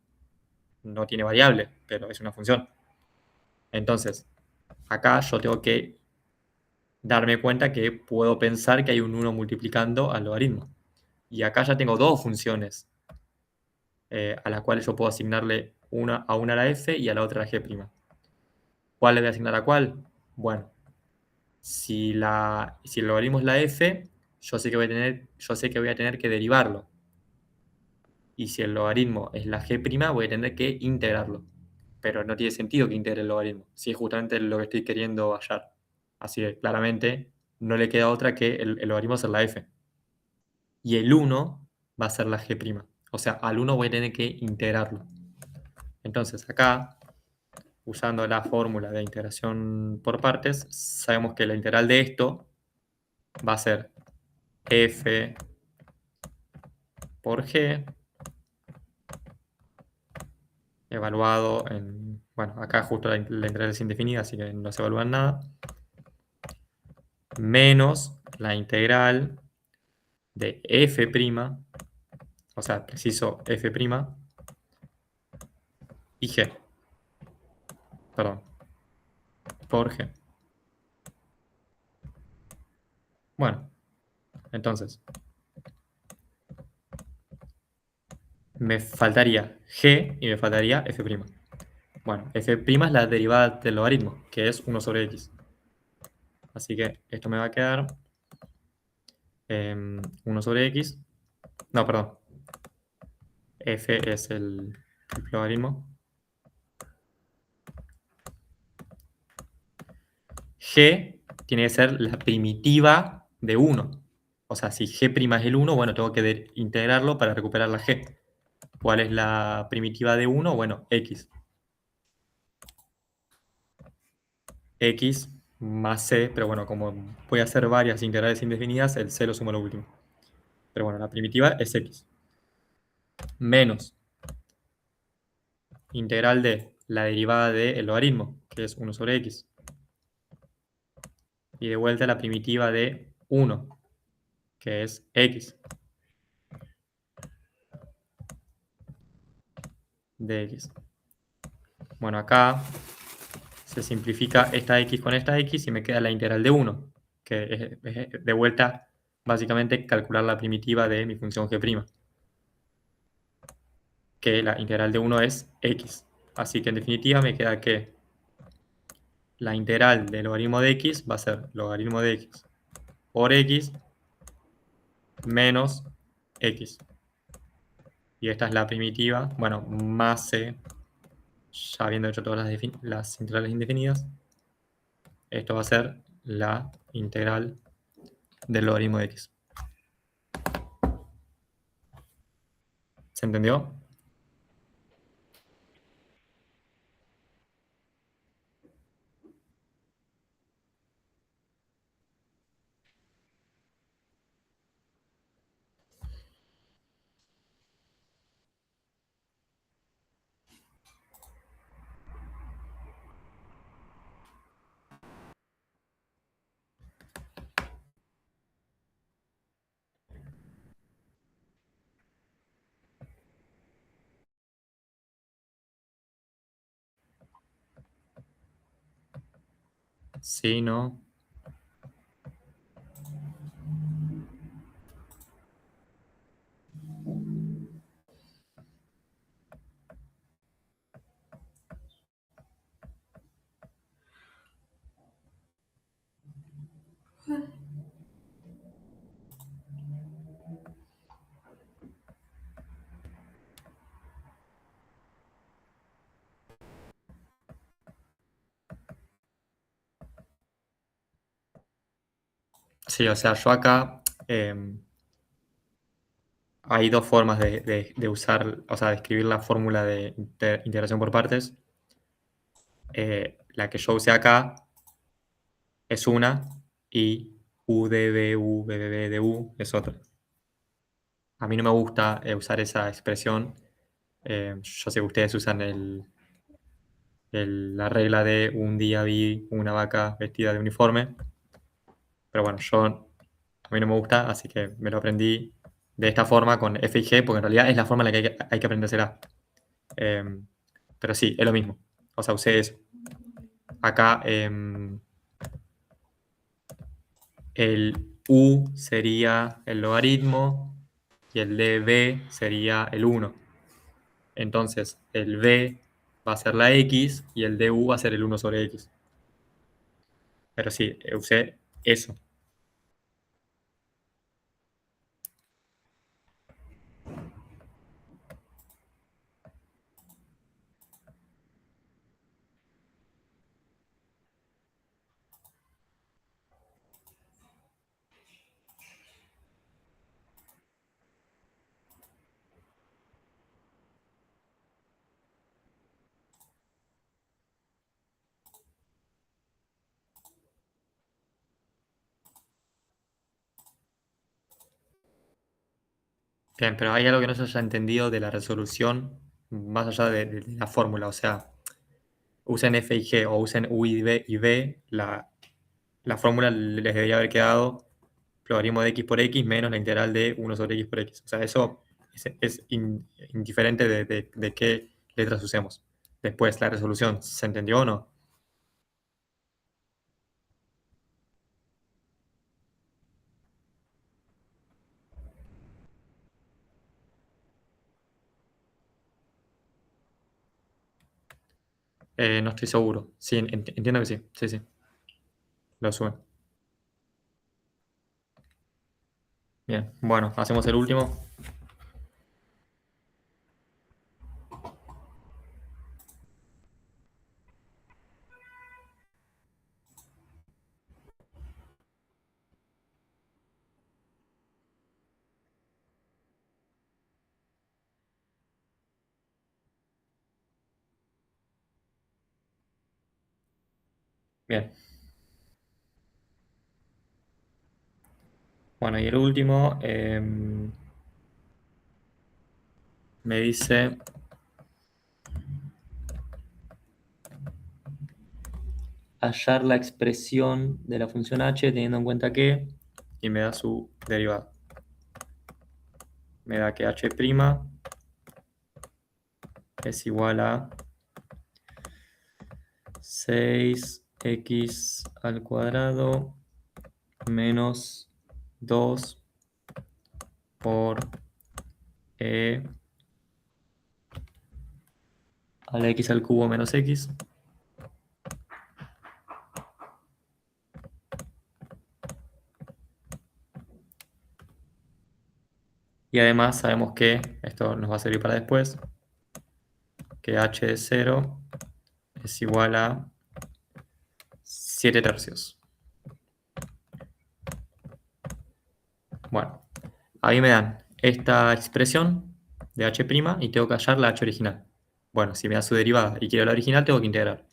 No tiene variable, pero es una función. Entonces, acá yo tengo que darme cuenta que puedo pensar que hay un 1 multiplicando al logaritmo. Y acá ya tengo dos funciones a las cuales yo puedo asignarle a una la f y a la otra la g'. ¿Cuál le voy a asignar a cuál? Bueno, si el logaritmo es la f, yo sé que voy a tener que derivarlo. Y si el logaritmo es la g', voy a tener que integrarlo. Pero no tiene sentido que integre el logaritmo, si es justamente lo que estoy queriendo hallar. Así que claramente no le queda otra que el logaritmo ser la f. Y el 1 va a ser la g'. O sea, al 1 voy a tener que integrarlo. Entonces acá, usando la fórmula de integración por partes, sabemos que la integral de esto va a ser f por g evaluado en... Bueno, acá justo la integral es indefinida, así que no se evalúa en nada. Menos la integral de f', o sea, preciso f' y g. Perdón, por g. Bueno, entonces, me faltaría g y me faltaría f'. Bueno, f' es la derivada del logaritmo, que es 1 sobre x. Así que esto me va a quedar 1 sobre x. No, perdón. F es el logaritmo. G tiene que ser la primitiva de 1. O sea, si g' es el 1, bueno, tengo que integrarlo para recuperar la g. ¿Cuál es la primitiva de 1? Bueno, x. X más c, pero bueno, como voy a hacer varias integrales indefinidas, el c lo sumo a lo último. Pero bueno, la primitiva es x. Menos integral de la derivada del logaritmo, que es 1 sobre x. Y de vuelta la primitiva de 1, que es x. De x. Bueno, acá se simplifica esta x con esta x y me queda la integral de 1, que es de vuelta básicamente calcular la primitiva de mi función g', que la integral de 1 es x. Así que en definitiva me queda que la integral del logaritmo de x va a ser logaritmo de x por x menos x. Y esta es la primitiva, bueno, más c, ya habiendo hecho todas las integrales indefinidas. Esto va a ser la integral del logaritmo de x. ¿Se entendió? Sí, no. Sí, o sea, yo acá hay dos formas de usar, o sea, de escribir la fórmula de integración por partes. La que yo usé acá es una y u de b, u, b de b de u es otra. A mí no me gusta usar esa expresión. Yo sé que ustedes usan la regla de un día vi una vaca vestida de uniforme, pero bueno, a mí no me gusta, así que me lo aprendí de esta forma con F y G, porque en realidad es la forma en la que hay que aprendérsela. Pero sí, es lo mismo. O sea, usé eso. Acá el U sería el logaritmo y el dB sería el 1. Entonces, el B va a ser la X y el DU va a ser el 1 sobre X. Pero sí, usé eso. Bien, pero hay algo que no se haya entendido de la resolución más allá de la fórmula. O sea, usen F y G o usen U y B, la fórmula les debería haber quedado logaritmo de x por x menos la integral de 1 sobre x por x. O sea, eso es indiferente de qué letras usemos. Después, la resolución, ¿se entendió o no? No estoy seguro. Sí, entiendo que sí. Sí, sí. Lo suben. Bien, bueno, hacemos el último. Bien. Bueno, y el último me dice hallar la expresión de la función h teniendo en cuenta que, y me da su derivada. Me da que h' es igual a 6x al cuadrado menos 2 por e a la x al cubo menos x. Y además sabemos que, esto nos va a servir para después, que h de 0 es igual a 7 tercios. Bueno, ahí me dan esta expresión de h' y tengo que hallar la h original. Bueno, si me da su derivada y quiero la original, tengo que integrar.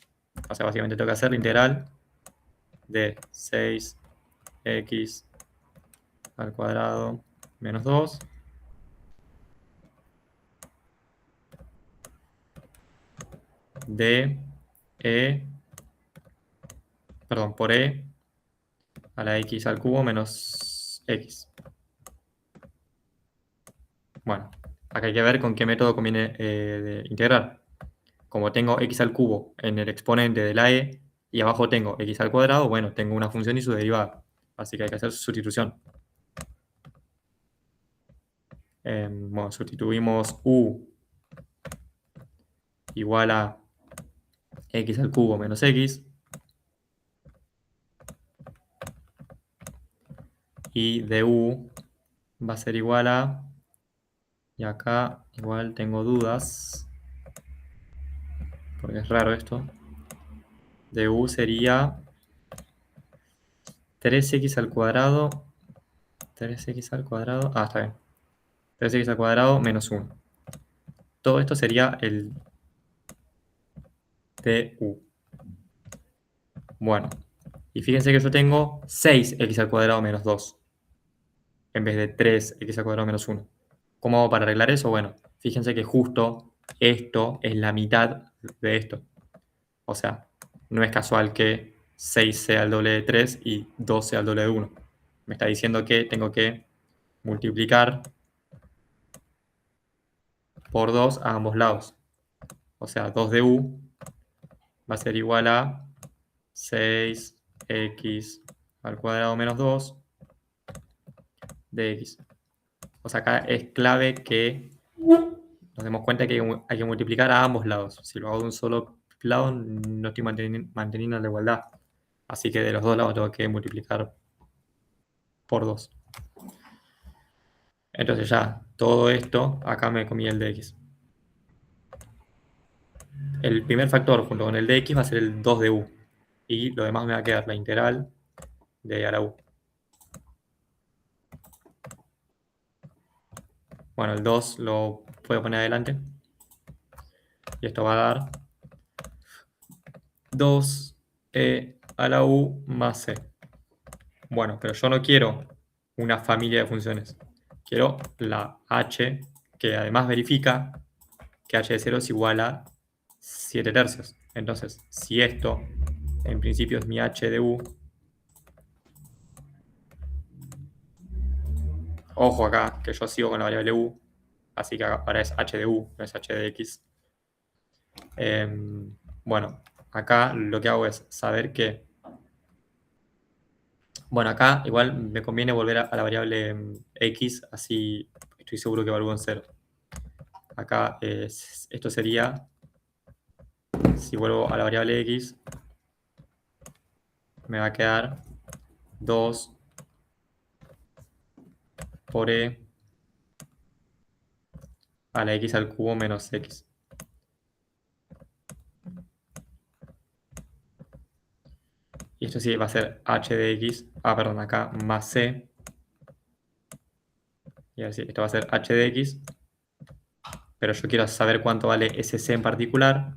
O sea, básicamente tengo que hacer la integral de 6x al cuadrado menos 2 de por e a la x al cubo menos x. Bueno, acá hay que ver con qué método conviene de integrar. Como tengo x al cubo en el exponente de la e y abajo tengo x al cuadrado, bueno, tengo una función y su derivada. Así que hay que hacer sustitución. Bueno, sustituimos u igual a x al cubo menos x. Y du va a ser igual a, y acá igual tengo dudas, porque es raro esto, du sería 3x al cuadrado, 3x al cuadrado, está bien, 3x al cuadrado menos 1. Todo esto sería el du. Bueno, y fíjense que yo tengo 6x al cuadrado menos 2, en vez de 3x al cuadrado menos 1. ¿Cómo hago para arreglar eso? Bueno, fíjense que justo esto es la mitad de esto. O sea, no es casual que 6 sea el doble de 3 y 2 sea el doble de 1. Me está diciendo que tengo que multiplicar por 2 a ambos lados. O sea, 2 de u va a ser igual a 6x al cuadrado menos 2 de x. O sea, acá es clave que nos demos cuenta que hay que multiplicar a ambos lados. Si lo hago de un solo lado, no estoy manteniendo la igualdad. Así que de los dos lados tengo que multiplicar por 2. Entonces ya, todo esto, acá me comí el de x. El primer factor junto con el de x va a ser el 2 de u. Y lo demás me va a quedar la integral de a la u. Bueno, el 2 lo puedo poner adelante. Y esto va a dar 2e a la u más c. Bueno, pero yo no quiero una familia de funciones. Quiero la h, que además verifica que h de 0 es igual a 7 tercios. Entonces, si esto en principio es mi h de u, ojo acá, que yo sigo con la variable u, así que ahora es h de u, no es h de x. Bueno, acá lo que hago es saber que... Bueno, acá igual me conviene volver a la variable x, así estoy seguro que evalúo en 0. Acá esto sería, si vuelvo a la variable x, me va a quedar 2 por e a la x al cubo menos x. Y esto sí va a ser h de x, perdón, acá más c. Y así, esto va a ser h de x, pero yo quiero saber cuánto vale ese c en particular,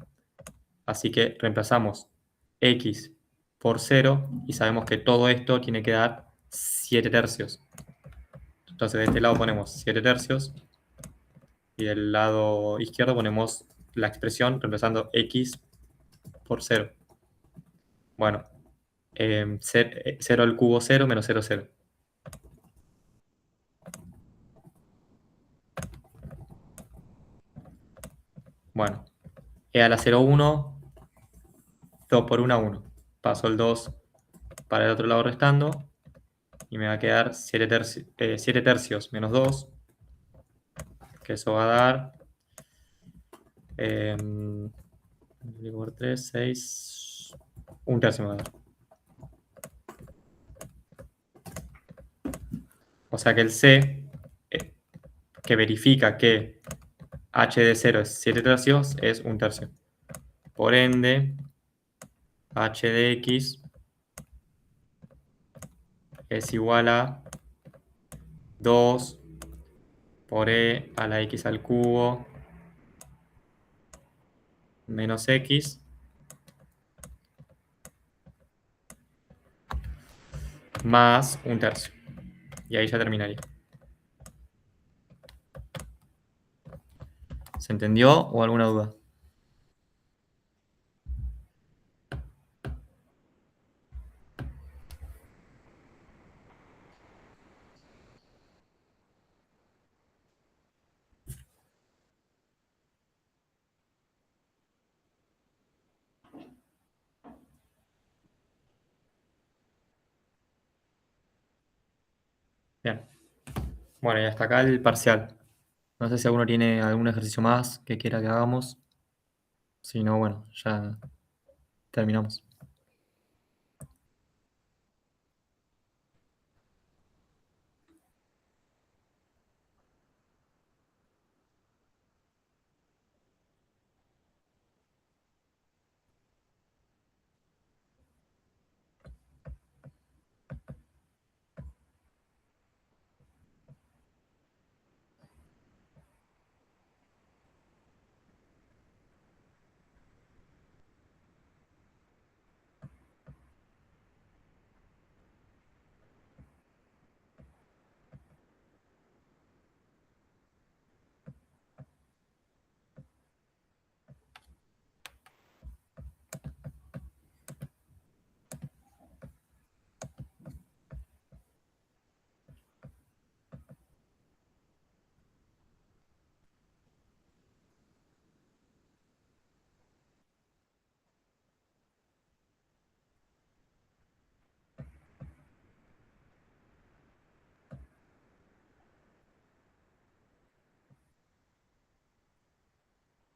así que reemplazamos x por 0 y sabemos que todo esto tiene que dar 7 tercios. Entonces de este lado ponemos 7 tercios y del lado izquierdo ponemos la expresión reemplazando x por 0. Bueno, 0 al cubo 0 menos 0, 0. Bueno, e a la 0, 1, 2 por 1, 1. Paso el 2 para el otro lado restando y me va a quedar 7 tercios menos 2, que eso va a dar por 3, 6, un tercio me va a dar. O sea que el C, que verifica que h de 0 es 7 tercios, es un tercio. Por ende, h de x es igual a 2 por e a la x al cubo menos x más un tercio. Y ahí ya terminaría. ¿Se entendió o alguna duda? Bien. Bueno, y hasta acá el parcial. No sé si alguno tiene algún ejercicio más que quiera que hagamos. Si no, bueno, ya terminamos.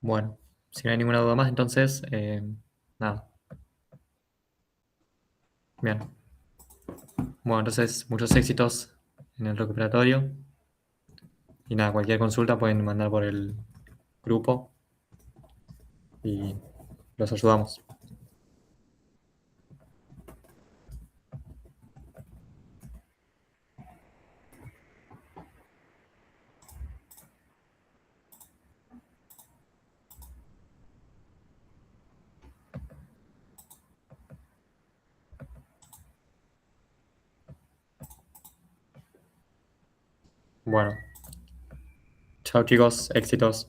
Bueno, si no hay ninguna duda más, entonces, nada. Bien. Bueno, entonces, muchos éxitos en el recuperatorio. Y nada, cualquier consulta pueden mandar por el grupo y los ayudamos. Bueno, chao chicos, éxitos.